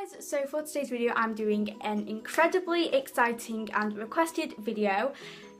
Guys, so for today's video I'm doing an incredibly exciting and requested video.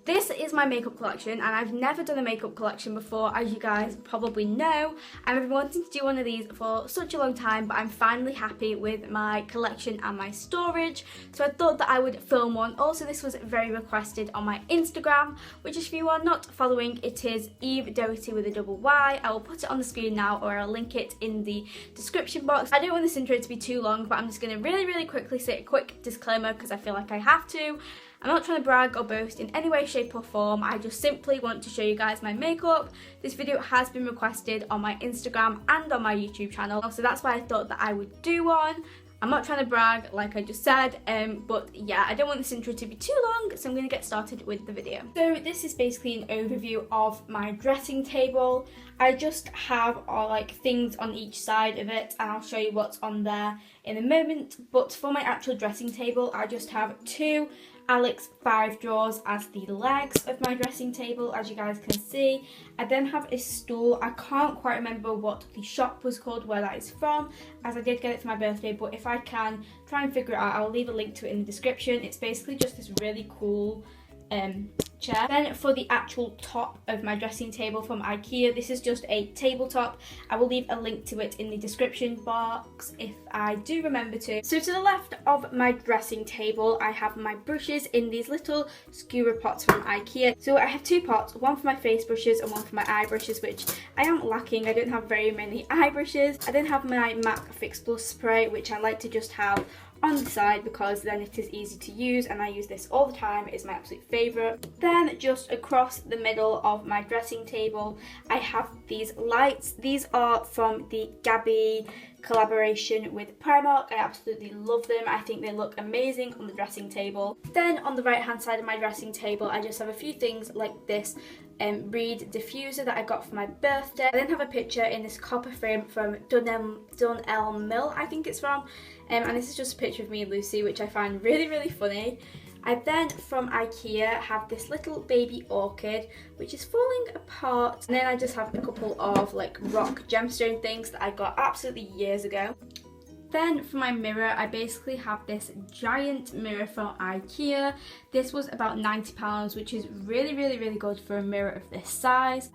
This is my makeup collection and I've never done a makeup collection before, as you guys probably know. I've been wanting to do one of these for such a long time, but I'm finally happy with my collection and my storage, so I thought that I would film one. Also, this was very requested on my Instagram, which if you are not following, it is Eve Doherty with a double Y. I will put it on the screen now, or I'll link it in the description box. I don't want this intro to be too long, but I'm just going to really quickly say a quick disclaimer because I feel like I have to. I'm not trying to brag or boast in any way, shape or form. I just simply want to show you guys my makeup. This video has been requested on my Instagram and on my YouTube channel, so that's why I thought that I would do one. I'm not trying to brag, like I just said, but yeah, I don't want this intro to be too long, so I'm going to get started with the video. So this is basically an overview of my dressing table. I just have like things on each side of it, and I'll show you what's on there in a moment. But for my actual dressing table, I just have two Alex 5 drawers as the legs of my dressing table, as you guys can see. I then have a stool. I can't quite remember what the shop was called, where that is from, as I did get it for my birthday, but if I can try and figure it out, I'll leave a link to it in the description. It's basically just this really cool chair. Then for the actual top of my dressing table from IKEA, this is just a tabletop. I will leave a link to it in the description box if I do remember to. So to the left of my dressing table, I have my brushes in these little skewer pots from IKEA. So I have two pots, one for my face brushes and one for my eye brushes, which I am lacking. I don't have very many eye brushes. I then have my MAC Fix Plus spray, which I like to just have on the side because then it is easy to use, and I use this all the time. It is my absolute favourite. Then just across the middle of my dressing table, I have these lights. These are from the Gabby collaboration with Primark. I absolutely love them. I think they look amazing on the dressing table. Then on the right hand side of my dressing table, I just have a few things like this Reed diffuser that I got for my birthday. I then have a picture in this copper frame from Dunelm Mill, I think it's from, and this is just a picture of me and Lucy, which I find really funny. I then from IKEA have this little baby orchid which is falling apart, and then I just have a couple of like rock gemstone things that I got absolutely years ago. Then for my mirror, I basically have this giant mirror from IKEA. This was about £90, which is really good for a mirror of this size.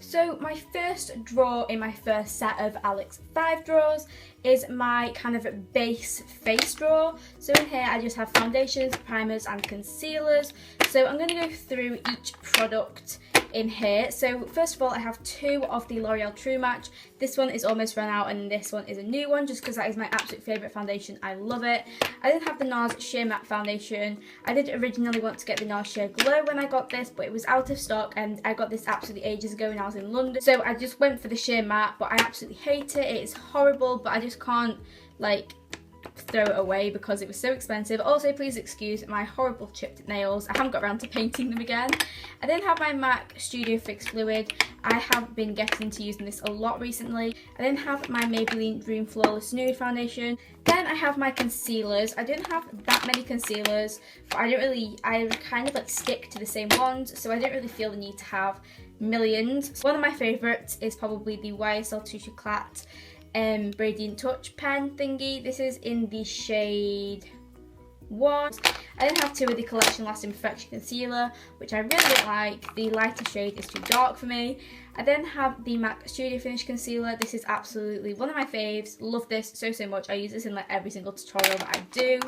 So my first drawer in my first set of Alex 5 drawers is my kind of base face drawer. So in here I just have foundations, primers and concealers. So I'm going to go through each product in here. So first of all, I have two of the L'Oreal True Match. This one is almost run out and this one is a new one, just because that is my absolute favourite foundation. I love it. I then have the Nars Sheer Matte Foundation. I did originally want to get the Nars Sheer Glow when I got this, but it was out of stock and I got this absolutely ages ago when I was in London. So I just went for the Sheer Matte, but I absolutely hate it. It is horrible, but I just can't like throw it away because it was so expensive. Also, please excuse my horrible chipped nails. I haven't got around to painting them again. I then have my MAC Studio Fix Fluid. I have been getting to using this a lot recently. I then have my Maybelline Dream Flawless Nude Foundation. Then I have my concealers. I don't have that many concealers, but I kind of like stick to the same ones, so I don't really feel the need to have millions. One of my favourites is probably the YSL Touche Eclat Radiant Touch pen thingy. This is in the shade 1. I then have two of the Collection Lasting Perfection Concealer, which I really don't like. The lighter shade is too dark for me. I then have the MAC Studio Finish Concealer. This is absolutely one of my faves. Love this so much. I use this in like every single tutorial that I do.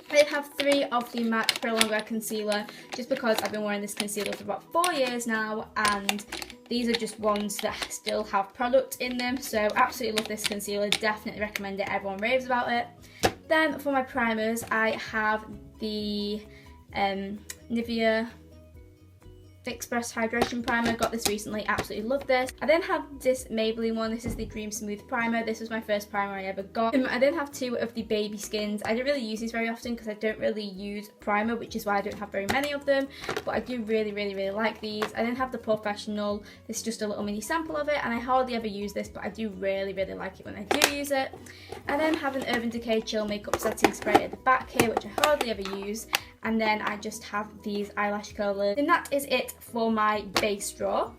I then have three of the MAC Prolongwear Concealer, just because I've been wearing this concealer for about 4 years now, and these are just ones that still have product in them, so absolutely love this concealer. Definitely recommend it. Everyone raves about it. Then for my primers, I have the Nivea Express Hydration Primer. Got this recently, absolutely love this. I then have this Maybelline one. This is the Dream Smooth Primer. This was my first primer I ever got. I then have two of the Baby Skins. I don't really use these very often because I don't really use primer, which is why I don't have very many of them, but I do really like these. I then have the Professional. This is just a little mini sample of it, and I hardly ever use this, but I do really like it when I do use it. I then have an Urban Decay Chill Makeup Setting Spray at the back here, which I hardly ever use. And then I just have these eyelash curlers. And that is it for my base drawer.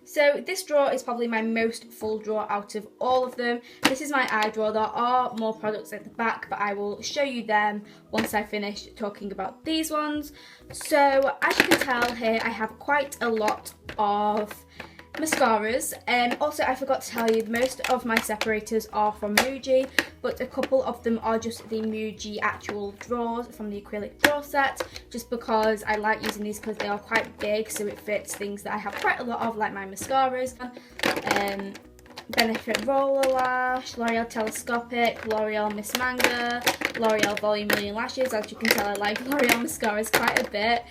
So this drawer is probably my most full drawer out of all of them. This is my eye drawer. There are more products at the back, but I will show you them once I finish talking about these ones. So as you can tell here, I have quite a lot of mascaras. Also, I forgot to tell you, most of my separators are from Muji, but a couple of them are just the Muji actual drawers from the acrylic drawer set, just because I like using these because they are quite big, so it fits things that I have quite a lot of, like my mascaras. Benefit Roller Lash, L'Oreal Telescopic, L'Oreal Miss Manga, L'Oreal Volume Million Lashes. As you can tell, I like L'Oreal mascaras quite a bit.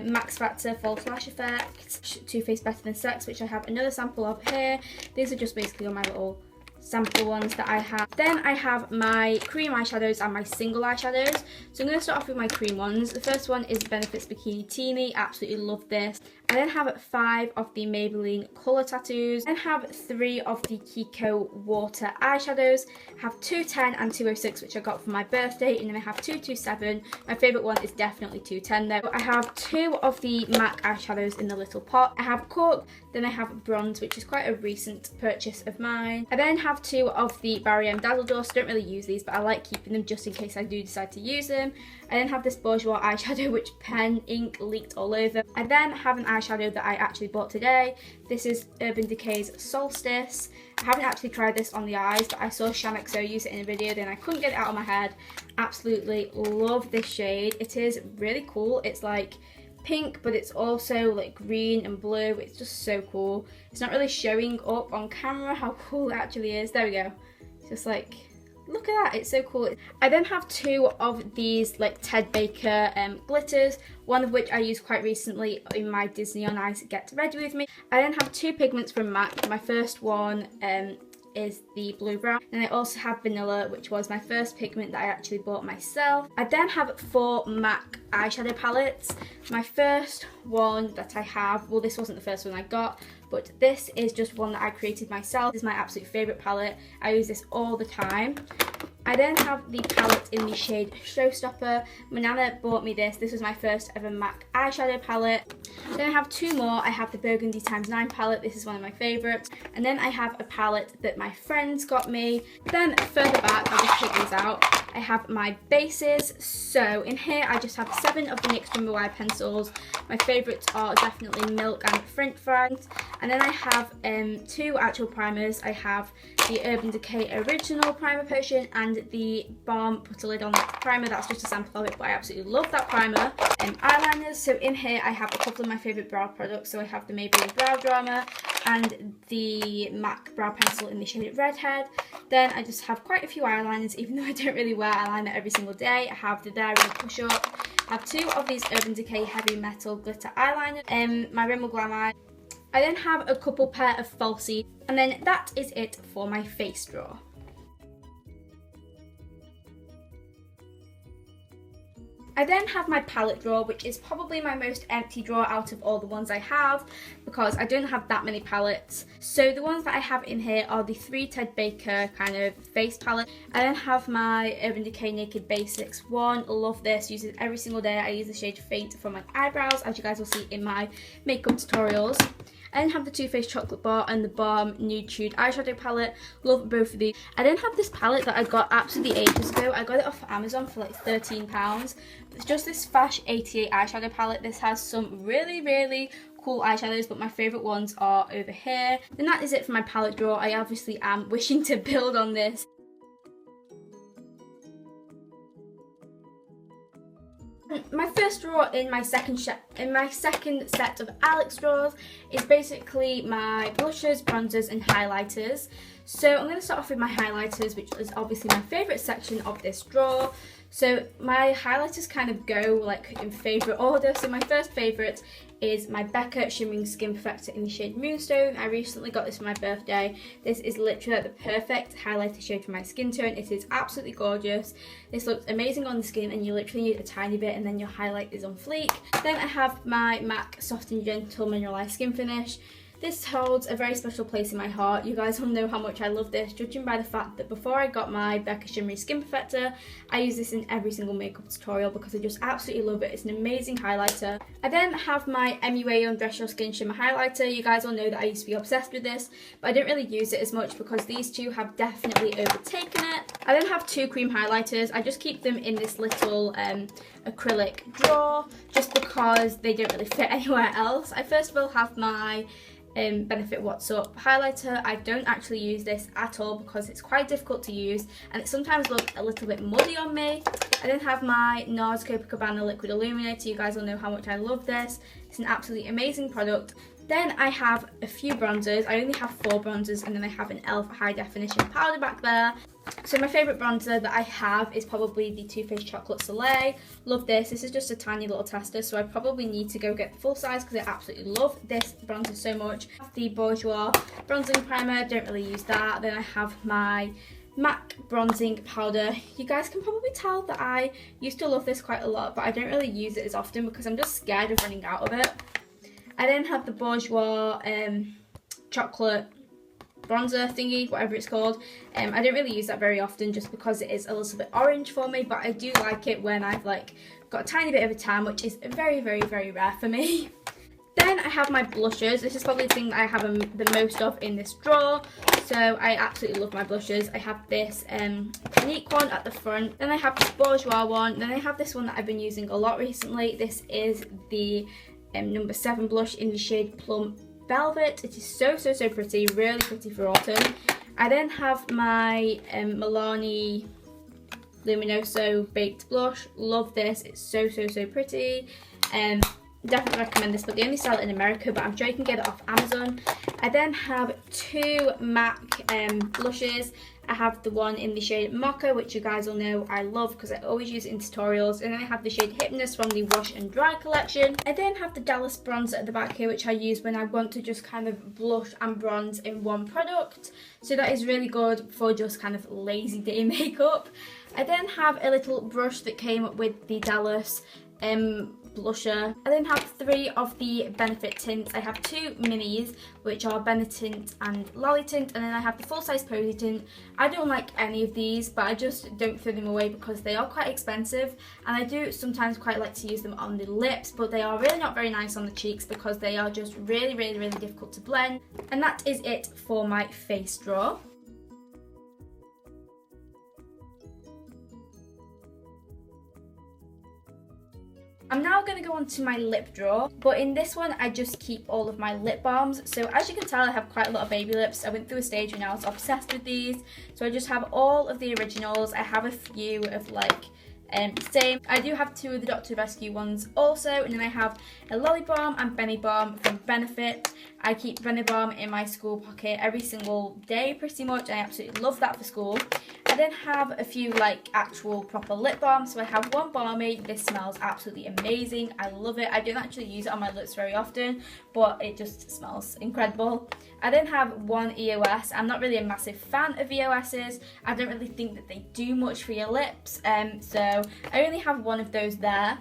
Max Factor False Lash Effect, Too Faced Better Than Sex, which I have another sample of here. These are just basically all my little sample ones that I have. Then I have my cream eyeshadows and my single eyeshadows. So I'm going to start off with my cream ones. The first one is Benefits Bikini Teeny. Absolutely love this. I then have 5 of the Maybelline Colour Tattoos. I then have 3 of the Kiko Water eyeshadows. I have 210 and 206, which I got for my birthday, and then I have 227. My favourite one is definitely 210 though. I have 2 of the MAC eyeshadows in the little pot. I have Cork, then I have Bronze, which is quite a recent purchase of mine. I then have 2 of the Barry M Dazzle Dust. Don't really use these, but I like keeping them just in case I do decide to use them. I then have this Bourjois eyeshadow, which pen ink leaked all over. I then have an eyeshadow that I actually bought today. This is Urban Decay's Solstice. I haven't actually tried this on the eyes, but I saw ShamXO use it in a video, then I couldn't get it out of my head. Absolutely love this shade. It is really cool. It's like pink, but it's also like green and blue. It's just so cool. It's not really showing up on camera how cool it actually is. There we go. It's just like, look at that, it's so cool. I then have 2 of these like Ted Baker glitters, one of which I used quite recently in my Disney on Ice Get Ready With Me. I then have 2 pigments from MAC. My first one is the blue brown, and I also have vanilla, which was my first pigment that I actually bought myself. I then have 4 MAC eyeshadow palettes. My first one that I have, well, this wasn't the first one I got, but this is just one that I created myself. This is my absolute favourite palette. I use this all the time. I then have the palette in the shade Showstopper. My nana bought me this. This was my first ever MAC eyeshadow palette. Then I have 2 more. I have the Burgundy x9 palette. This is one of my favourites. And then I have a palette that my friends got me. Then further back, I'll just take these out. I have my bases. So in here I just have 7 of the NYX Jumbo Eye pencils. My favourites are definitely Milk and French Fries. And then I have 2 actual primers. I have the Urban Decay Original Primer Potion and the Balm Put a Lid on That primer. That's just a sample of it, but I absolutely love that primer. Eyeliners. So in here I have a couple of my favourite brow products. So I have the Maybelline Brow Drama and the MAC Brow Pencil in the shade Redhead. Then I just have quite a few eyeliners, even though I don't really wear eyeliner every single day. I have the There Real Push Up. I have 2 of these Urban Decay Heavy Metal Glitter Eyeliners. My Rimmel Glam Eye. I then have a couple pair of falsies, and then that is it for my face drawer. I then have my palette drawer, which is probably my most empty drawer out of all the ones I have, because I don't have that many palettes. So the ones that I have in here are the 3 Ted Baker kind of face palette. I then have my Urban Decay Naked Basics one. Love this, use it every single day. I use the shade Faint for my eyebrows, as you guys will see in my makeup tutorials. I then have the Too Faced Chocolate Bar and the Balm Nude Tude eyeshadow palette. Love both of these. I then have this palette that I got absolutely ages ago. I got it off Amazon for like £13. It's just this Fash 88 eyeshadow palette. This has some really cool eyeshadows, but my favourite ones are over here. Then that is it for my palette drawer. I obviously am wishing to build on this. My first drawer in my second set of Alex drawers is basically my blushes, bronzers and highlighters. So I'm going to start off with my highlighters, which is obviously my favourite section of this drawer. So my highlighters kind of go like in favourite order. So my first favourite is my Becca Shimmering Skin Perfector in the shade Moonstone. I recently got this for my birthday. This is literally the perfect highlighter shade for my skin tone. It is absolutely gorgeous. This looks amazing on the skin, and you literally need a tiny bit and then your highlight is on fleek. Then I have my MAC Soft and Gentle Mineralized Skin Finish. This holds a very special place in my heart. You guys will know how much I love this, judging by the fact that before I got my Becca Shimmery Skin Perfector, I use this in every single makeup tutorial because I just absolutely love it. It's an amazing highlighter. I then have my MUA Undress Your Skin Shimmer Highlighter. You guys all know that I used to be obsessed with this, but I didn't really use it as much because these two have definitely overtaken it. I then have two cream highlighters. I just keep them in this little acrylic drawer just because they don't really fit anywhere else. I first of all have my Benefit What's Up highlighter. I don't actually use this at all because it's quite difficult to use and it sometimes looks a little bit muddy on me. I then have my Nars Copacabana Liquid Illuminator. You guys all know how much I love this. It's an absolutely amazing product. Then I have a few bronzers. I only have 4 bronzers, and then I have an e.l.f. high definition powder back there. So my favourite bronzer that I have is probably the Too Faced Chocolate Soleil. Love this. This is just a tiny little tester, so I probably need to go get the full size because I absolutely love this bronzer so much. I have the Bourjois bronzing primer. Don't really use that. Then I have my MAC bronzing powder. You guys can probably tell that I used to love this quite a lot, but I don't really use it as often because I'm just scared of running out of it. I then have the Bourjois chocolate bronzer thingy, whatever it's called. I don't really use that very often just because it is a little bit orange for me, but I do like it when I've like got a tiny bit of a tan, which is very, very, very rare for me. Then I have my blushes. This is probably the thing that I have the most of in this drawer. So I absolutely love my blushes. I have this Clinique one at the front. Then I have this Bourjois one. Then I have this one that I've been using a lot recently. This is the number 7 blush in the shade Plum Velvet. It is so, so, so pretty. Really pretty for autumn. I then have my Milani Luminoso Baked Blush. Love this. It's so, so, so pretty. Definitely recommend this, but they only sell it in America, but I'm sure you can get it off Amazon. I then have 2 MAC blushes. I have the one in the shade Mocha, which you guys will know I love because I always use it in tutorials. And then I have the shade Hypnus from the Wash and Dry collection. I then have the Dallas bronzer at the back here, which I use when I want to just kind of blush and bronze in one product. So that is really good for just kind of lazy day makeup. I then have a little brush that came with the Dallas blusher. I then have 3 of the Benefit tints. I have 2 minis, which are Benetint and Lolly Tint, and then I have the full-size Posy tint. I don't like any of these, but I just don't throw them away because they are quite expensive, and I do sometimes quite like to use them on the lips, but they are really not very nice on the cheeks because they are just really, really, really difficult to blend. And that is it for my face drawer. I'm now going to go on to my lip drawer, but in this one I just keep all of my lip balms. So as you can tell, I have quite a lot of baby lips. I went through a stage when I was obsessed with these, so I just have all of the originals. I have a few of like same. I do have 2 of the Dr. Rescue ones also, and then I have a Lolly Balm and Benny Balm from Benefit. I keep Benny Balm in my school pocket every single day pretty much, and I absolutely love that for school. I then have a few like actual proper lip balms. So I have one Balmy. This smells absolutely amazing. I love it. I don't actually use it on my lips very often, but it just smells incredible. I then have one EOS. I'm not really a massive fan of EOS's. I don't really think that they do much for your lips, so I only have one of those there.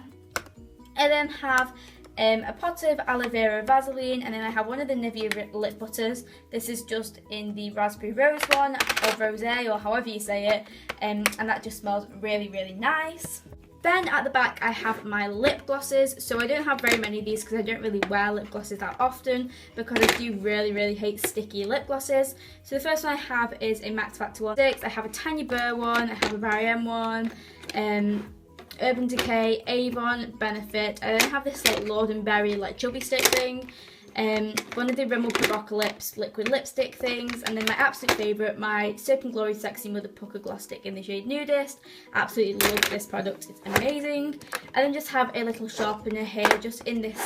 I then have a pot of aloe vera Vaseline, and then I have one of the Nivea Lip Butters. This is just in the raspberry rose one, or rosé, or however you say it, and that just smells really, really nice. Then at the back I have my lip glosses. So I don't have very many of these because I don't really wear lip glosses that often because I do really, really hate sticky lip glosses. So the first one I have is a Max Factor 1. I have a Tanya Burr one, I have a Barry M one, Urban Decay, Avon, Benefit. I then have this like Lord and Berry like chubby stick thing. One of the Rimmel Provocalypse liquid lipstick things, and then my absolute favourite, my Soap and Glory Sexy Mother Pucker Gloss Stick in the shade Nudist. Absolutely love this product, it's amazing. I then just have a little sharpener here, just in this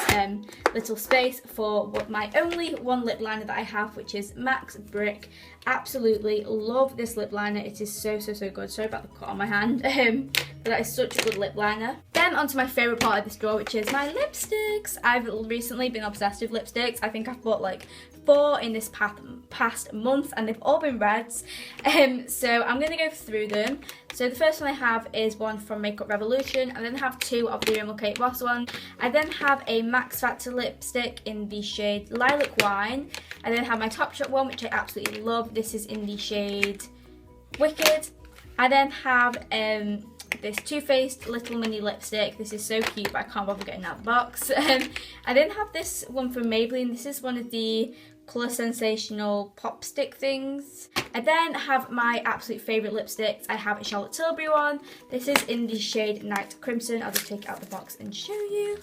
little space for what my only one lip liner that I have, which is Max Brick. Absolutely love this lip liner, it is so, so, so good. Sorry about the cut on my hand, but that is such a good lip liner. Then then onto my favourite part of this drawer, which is my lipsticks. I've recently been obsessed with lipsticks. I think I've bought like 4 in this past month, and they've all been reds. So I'm going to go through them. So the first one I have is one from Makeup Revolution. I then have 2 of the Rimmel Kate Moss one. I then have a Max Factor lipstick in the shade Lilac Wine. I then have my Topshop one, which I absolutely love. This is in the shade Wicked. I then have this Too Faced little mini lipstick. This is so cute, but I can't bother getting out of the box. I then have this one from Maybelline. This is one of the Colour Sensational pop stick things. I then have my absolute favourite lipsticks. I have a Charlotte Tilbury one. This is in the shade Night Crimson. I'll just take it out of the box and show you.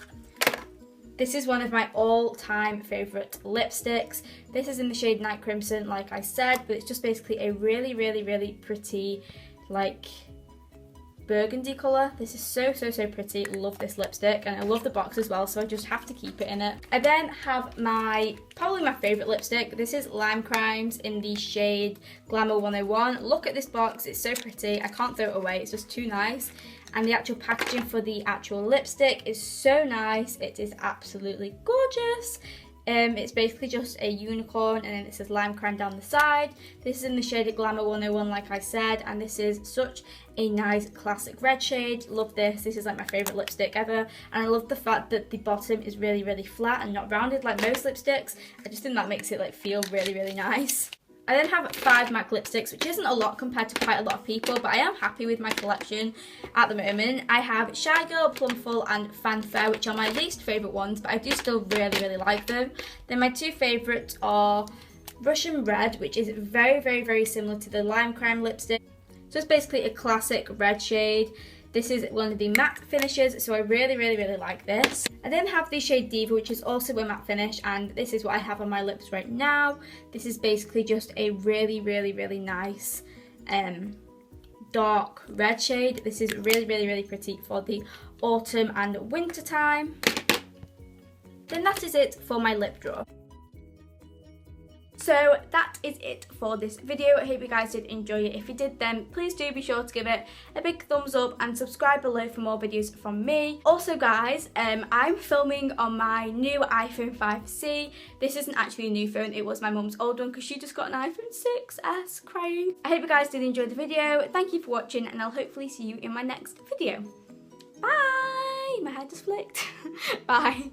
This is one of my all-time favourite lipsticks. This is in the shade Night Crimson, like I said, but it's just basically a really, really, really pretty, like, burgundy colour. This is so pretty. Love this lipstick, and I love the box as well, so I just have to keep it in it. I then have probably my favourite lipstick. This is Lime Crimes in the shade Glamour 101. Look at this box, it's so pretty. I can't throw it away, it's just too nice. And the actual packaging for the actual lipstick is so nice. It is absolutely gorgeous. It's basically just a unicorn, and then it says Lime Crime down the side. This is in the shade of Glamour 101, like I said, and this is such a nice classic red shade. Love this. This is like my favourite lipstick ever, and I love the fact that the bottom is really, really flat and not rounded like most lipsticks. I just think that makes it like feel really, really nice. I then have 5 MAC lipsticks, which isn't a lot compared to quite a lot of people, but I am happy with my collection at the moment. I have Shy Girl, Plumful and Fanfare, which are my least favourite ones, but I do still really, really like them. Then my 2 favourites are Russian Red, which is very, very, very similar to the Lime Crime lipstick. So it's basically a classic red shade. This is one of the matte finishes, so I really, really, really like this. I then have the shade Diva, which is also a matte finish, and this is what I have on my lips right now. This is basically just a really, really, really nice dark red shade. This is really, really, really pretty for the autumn and winter time. Then that is it for my lip drawer. So that is it for this video. I hope you guys did enjoy it. If you did, then please do be sure to give it a big thumbs up and subscribe below for more videos from me. Also guys, I'm filming on my new iPhone 5C. This isn't actually a new phone, it was my mum's old one because she just got an iPhone 6S, crying. I hope you guys did enjoy the video. Thank you for watching, and I'll hopefully see you in my next video. Bye! My hair just flicked. Bye.